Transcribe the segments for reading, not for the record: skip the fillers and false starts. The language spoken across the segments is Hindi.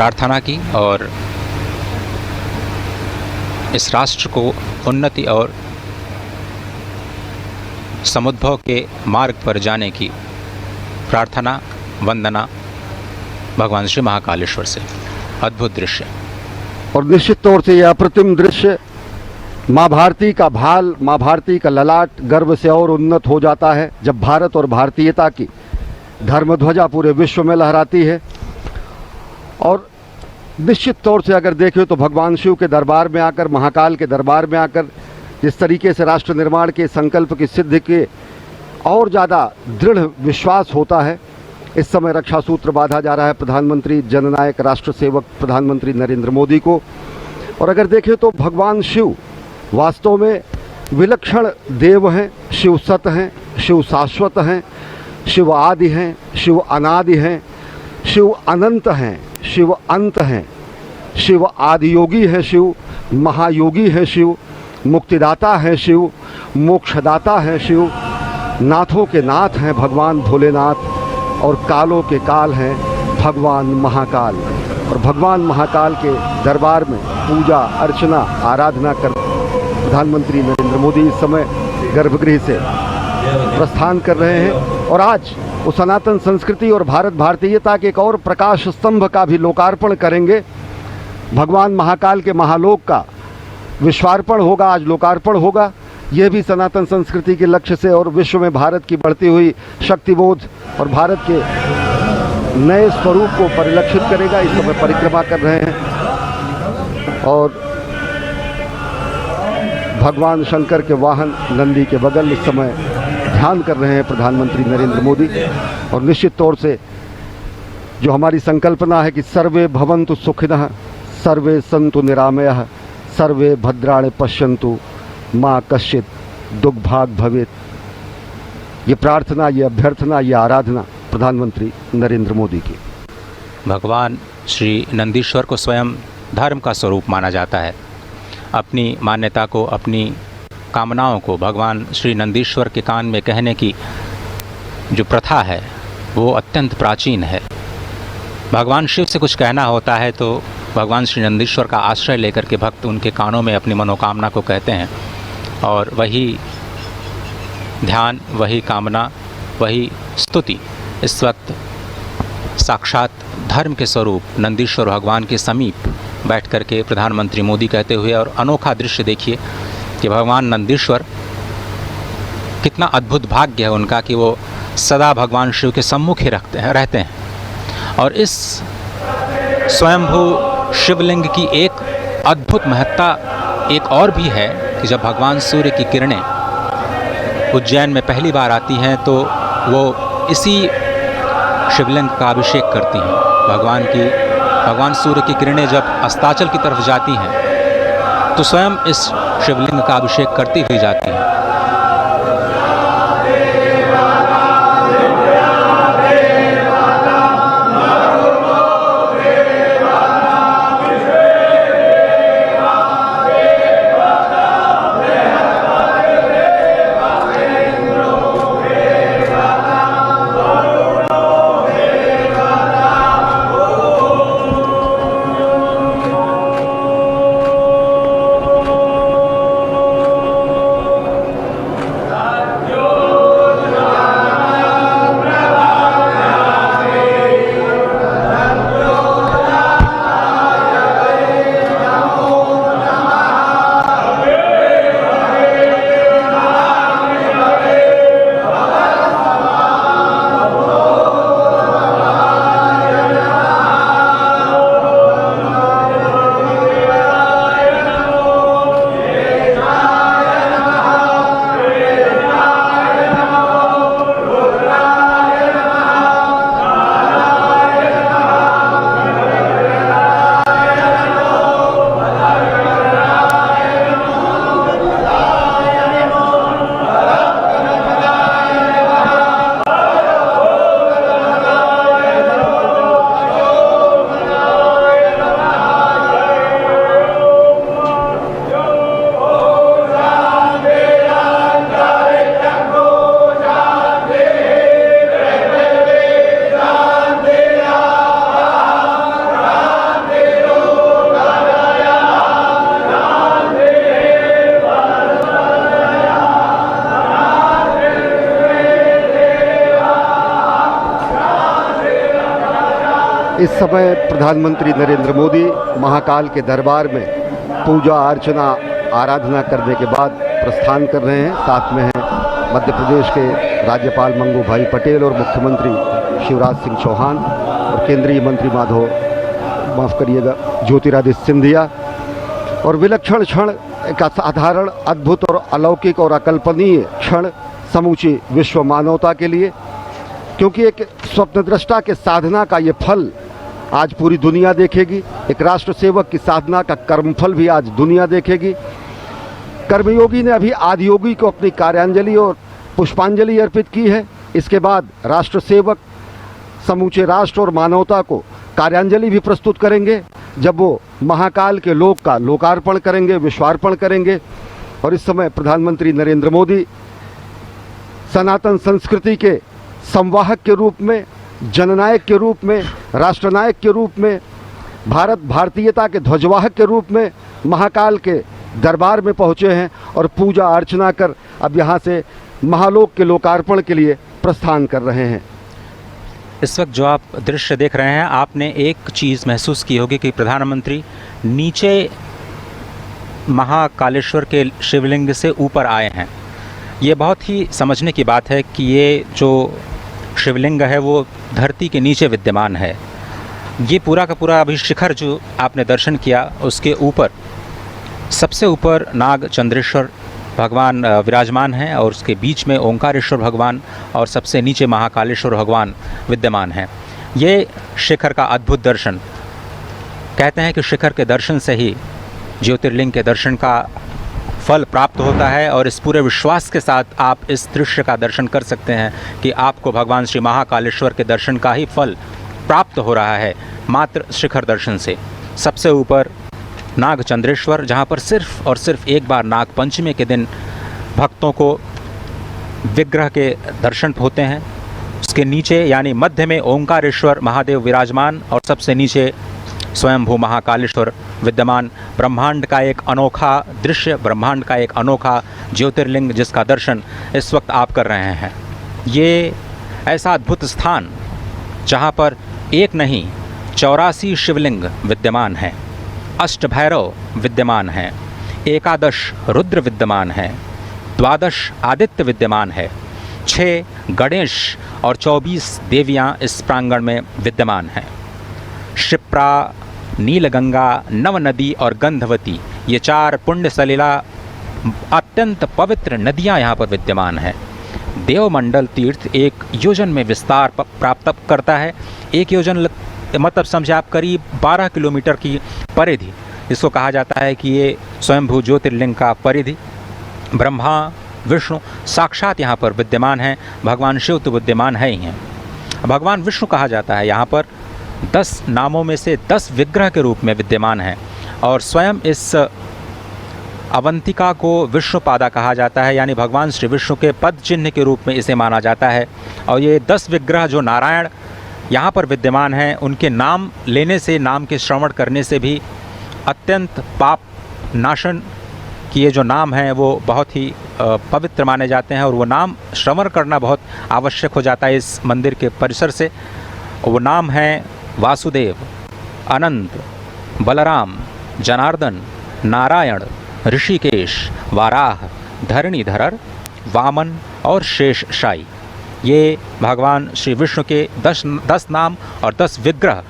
प्रार्थना की और इस राष्ट्र को उन्नति और समुद्भव के मार्ग पर जाने की प्रार्थना वंदना भगवान श्री महाकालेश्वर से। अद्भुत दृश्य और निश्चित तौर से यह अप्रतिम दृश्य माँ भारती का भाल, माँ भारती का ललाट गर्व से और उन्नत हो जाता है जब भारत और भारतीयता की धर्मध्वजा पूरे विश्व में लहराती है। और निश्चित तौर से अगर देखें तो भगवान शिव के दरबार में आकर, महाकाल के दरबार में आकर जिस तरीके से राष्ट्र निर्माण के संकल्प की सिद्धि के और ज़्यादा दृढ़ विश्वास होता है। इस समय रक्षा सूत्र बांधा जा रहा है प्रधानमंत्री जननायक राष्ट्र सेवक प्रधानमंत्री नरेंद्र मोदी को। और अगर देखें तो भगवान शिव वास्तव में विलक्षण देव हैं, शिव सत हैं, शिव शाश्वत हैं, शिव आदि हैं, शिव अनादि हैं, शिव अनंत हैं, शिव अंत हैं, शिव आदि योगी हैं, शिव महायोगी हैं, शिव मुक्तिदाता हैं, शिव मोक्षदाता हैं, शिव नाथों के नाथ हैं भगवान भोलेनाथ, और कालों के काल हैं भगवान महाकाल। और भगवान महाकाल के दरबार में पूजा अर्चना आराधना कर प्रधानमंत्री नरेंद्र मोदी इस समय गर्भगृह से प्रस्थान कर रहे हैं। और आज वो सनातन संस्कृति और भारत भारतीयता के एक और प्रकाश स्तंभ का भी लोकार्पण करेंगे। भगवान महाकाल के महालोक का विश्वार्पण होगा, आज लोकार्पण होगा। यह भी सनातन संस्कृति के लक्ष्य से और विश्व में भारत की बढ़ती हुई शक्तिबोध और भारत के नए स्वरूप को परिलक्षित करेगा। इस समय परिक्रमा कर रहे हैं और भगवान शंकर के वाहन नंदी के बगल इस समय ध्यान कर रहे हैं प्रधानमंत्री नरेंद्र मोदी। और निश्चित तौर से जो हमारी संकल्पना है कि सर्वे भवन्तु सुखिनः, सर्वे सन्तु निरामयः, सर्वे भद्राणि पश्यन्तु, माँ कश्चित दुर्भाग भवेत्, ये प्रार्थना, ये अभ्यर्थना, ये आराधना प्रधानमंत्री नरेंद्र मोदी की। भगवान श्री नंदीश्वर को स्वयं धर्म का स्वरूप माना जाता है। अपनी मान्यता को, अपनी कामनाओं को भगवान श्री नंदीश्वर के कान में कहने की जो प्रथा है वो अत्यंत प्राचीन है। भगवान शिव से कुछ कहना होता है तो भगवान श्री नंदीश्वर का आश्रय लेकर के भक्त उनके कानों में अपनी मनोकामना को कहते हैं और वही ध्यान, वही कामना, वही स्तुति इस वक्त साक्षात धर्म के स्वरूप नंदीश्वर भगवान के समीप बैठ कर के प्रधानमंत्री मोदी कहते हुए। और अनोखा दृश्य देखिए कि भगवान नंदीश्वर, कितना अद्भुत भाग्य है उनका कि वो सदा भगवान शिव के सम्मुख ही रहते हैं। और इस स्वयंभू शिवलिंग की एक अद्भुत महत्ता एक और भी है कि जब भगवान सूर्य की किरणें उज्जैन में पहली बार आती हैं तो वो इसी शिवलिंग का अभिषेक करती हैं। भगवान सूर्य की किरणें जब अस्ताचल की तरफ जाती हैं तो स्वयं इस शिवलिंग का अभिषेक करती हुई जाती हैं। इस समय प्रधानमंत्री नरेंद्र मोदी महाकाल के दरबार में पूजा अर्चना आराधना करने के बाद प्रस्थान कर रहे हैं। साथ में हैं मध्य प्रदेश के राज्यपाल मंगू भाई पटेल और मुख्यमंत्री शिवराज सिंह चौहान और केंद्रीय मंत्री ज्योतिरादित्य सिंधिया। और विलक्षण क्षण, एक असाधारण, अद्भुत और अलौकिक और अकल्पनीय क्षण समूची विश्व मानवता के लिए, क्योंकि एक स्वप्नदृष्टा के साधना का ये फल आज पूरी दुनिया देखेगी। एक राष्ट्र सेवक की साधना का कर्मफल भी आज दुनिया देखेगी। कर्मयोगी ने अभी आदियोगी को अपनी कार्यांजलि और पुष्पांजलि अर्पित की है। इसके बाद राष्ट्र सेवक समूचे राष्ट्र और मानवता को कार्यांजलि भी प्रस्तुत करेंगे, जब वो महाकाल के लोक का लोकार्पण करेंगे, विश्वार्पण करेंगे। और इस समय प्रधानमंत्री नरेंद्र मोदी सनातन संस्कृति के संवाहक के रूप में, जननायक के रूप में, राष्ट्रनायक के रूप में, भारतीयता के ध्वजवाहक के रूप में महाकाल के दरबार में पहुँचे हैं और पूजा अर्चना कर अब यहाँ से महालोक के लोकार्पण के लिए प्रस्थान कर रहे हैं। इस वक्त जो आप दृश्य देख रहे हैं, आपने एक चीज़ महसूस की होगी कि प्रधानमंत्री नीचे महाकालेश्वर के शिवलिंग से ऊपर आए हैं। ये बहुत ही समझने की बात है कि ये जो शिवलिंग है वो धरती के नीचे विद्यमान है। ये पूरा का पूरा अभी शिखर जो आपने दर्शन किया, उसके ऊपर सबसे ऊपर नाग चंद्रेश्वर भगवान विराजमान हैं और उसके बीच में ओंकारेश्वर भगवान और सबसे नीचे महाकालेश्वर भगवान विद्यमान हैं। ये शिखर का अद्भुत दर्शन, कहते हैं कि शिखर के दर्शन से ही ज्योतिर्लिंग के दर्शन का फल प्राप्त होता है। और इस पूरे विश्वास के साथ आप इस दृश्य का दर्शन कर सकते हैं कि आपको भगवान श्री महाकालेश्वर के दर्शन का ही फल प्राप्त हो रहा है मात्र शिखर दर्शन से। सबसे ऊपर नाग चंद्रेश्वर, जहाँ पर सिर्फ और सिर्फ एक बार नाग पंचमी के दिन भक्तों को विग्रह के दर्शन होते हैं। उसके नीचे यानी मध्य में ओंकारेश्वर महादेव विराजमान और सबसे नीचे स्वयंभू महाकालेश्वर विद्यमान। ब्रह्मांड का एक अनोखा दृश्य, ब्रह्मांड का एक अनोखा ज्योतिर्लिंग जिसका दर्शन इस वक्त आप कर रहे हैं। ये ऐसा अद्भुत स्थान जहाँ पर एक नहीं 84 शिवलिंग विद्यमान हैं, अष्टभैरव विद्यमान हैं, 11 रुद्र विद्यमान हैं, 12 आदित्य विद्यमान है, 6 गणेश और 24 देवियाँ इस प्रांगण में विद्यमान हैं। क्षिप्रा, नीलगंगा, नवनदी और गंधवती, ये 4 पुण्य सलिला अत्यंत पवित्र नदियां यहाँ पर विद्यमान हैं। देवमंडल तीर्थ 1 योजन में विस्तार प्राप्त करता है। 1 योजन मतलब समझे आप करीब 12 किलोमीटर की परिधि, इसको कहा जाता है कि ये स्वयंभू ज्योतिर्लिंग का परिधि। ब्रह्मा विष्णु साक्षात यहाँ पर विद्यमान हैं, भगवान शिव तो विद्यमान है ही हैं। भगवान विष्णु कहा जाता है यहाँ पर 10 नामों में से 10 विग्रह के रूप में विद्यमान हैं और स्वयं इस अवंतिका को विष्णुपादा कहा जाता है, यानी भगवान श्री विष्णु के पद चिन्ह के रूप में इसे माना जाता है। और ये 10 विग्रह जो नारायण यहाँ पर विद्यमान हैं, उनके नाम लेने से, नाम के श्रवण करने से भी अत्यंत पाप नाशन की ये जो नाम हैं वो बहुत ही पवित्र माने जाते हैं और वो नाम श्रवण करना बहुत आवश्यक हो जाता है इस मंदिर के परिसर से। वो नाम हैं वासुदेव, अनंत, बलराम, जनार्दन, नारायण, ऋषिकेश, वाराह, धरणीधर, वामन और शेषशायी। ये भगवान श्री विष्णु के 10 नाम और 10 विग्रह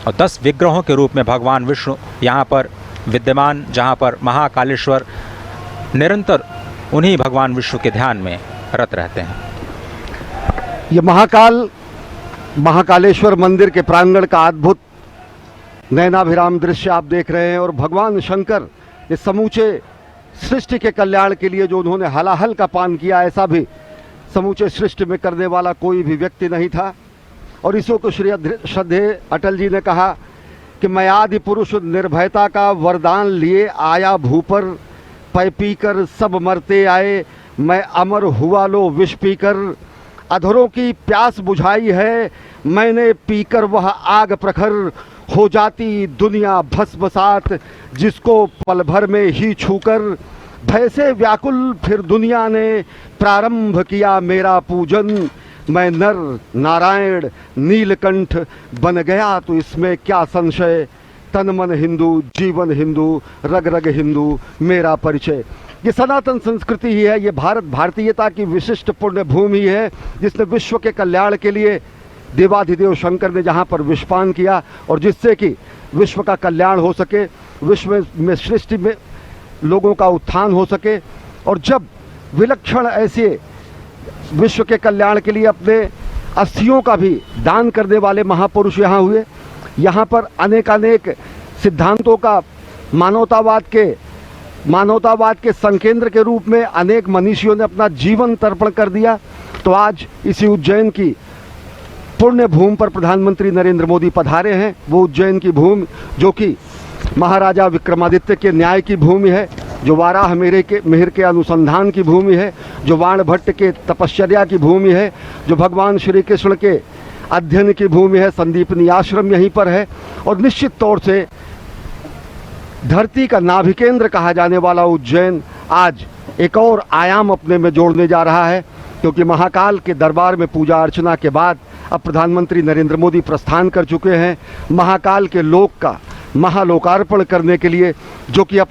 और 10 विग्रहों के रूप में भगवान विष्णु यहाँ पर विद्यमान, जहाँ पर महाकालेश्वर निरंतर उन्हीं भगवान विष्णु के ध्यान में रत रहते हैं। ये महाकालेश्वर मंदिर के प्रांगण का अद्भुत नयनाभिराम दृश्य आप देख रहे हैं। और भगवान शंकर इस समूचे सृष्टि के कल्याण के लिए जो उन्होंने हलाहल का पान किया, ऐसा भी समूचे सृष्टि में करने वाला कोई भी व्यक्ति नहीं था। और इसो को श्रद्धेय अटल जी ने कहा कि मैं आदि पुरुष निर्भयता का वरदान लिए आया भूपर, पै पीकर सब मरते आए, मैं अमर हुआ लो विष पीकर, अधरों की प्यास बुझाई है मैंने पीकर वह आग प्रखर, हो जाती दुनिया भस्मसात जिसको पल भर में ही छूकर, भय से व्याकुल फिर दुनिया ने प्रारंभ किया मेरा पूजन, मैं नर नारायण नीलकंठ बन गया तो इसमें क्या संशय, तन मन हिंदू जीवन हिंदू रग रग हिंदू मेरा परिचय। ये सनातन संस्कृति ही है, ये भारत भारतीयता की विशिष्ट पुण्य भूमि है, जिसने विश्व के कल्याण के लिए देवाधिदेव शंकर ने जहाँ पर विषपान किया और जिससे कि विश्व का कल्याण हो सके, विश्व में सृष्टि में लोगों का उत्थान हो सके। और जब विलक्षण ऐसे विश्व के कल्याण के लिए अपने अस्थियों का भी दान करने वाले महापुरुष यहाँ हुए, यहाँ पर अनेकानेक सिद्धांतों का मानवतावाद के संकेंद्र के रूप में अनेक मनीषियों ने अपना जीवन तर्पण कर दिया। तो आज इसी उज्जैन की पुण्य भूमि पर प्रधानमंत्री नरेंद्र मोदी पधारे हैं। वो उज्जैन की भूमि जो कि महाराजा विक्रमादित्य के न्याय की भूमि है, जो वाराह मिहिर के अनुसंधान की भूमि है, जो वाण भट्ट के तपश्चर्या की भूमि है, जो भगवान श्री कृष्ण के अध्ययन की भूमि है। संदीपनी आश्रम यहीं पर है और निश्चित तौर से धरती का नाभिकेंद्र कहा जाने वाला उज्जैन आज एक और आयाम अपने में जोड़ने जा रहा है, क्योंकि महाकाल के दरबार में पूजा अर्चना के बाद अब प्रधानमंत्री नरेंद्र मोदी प्रस्थान कर चुके हैं महाकाल के लोक का महालोकार्पण करने के लिए, जो कि अब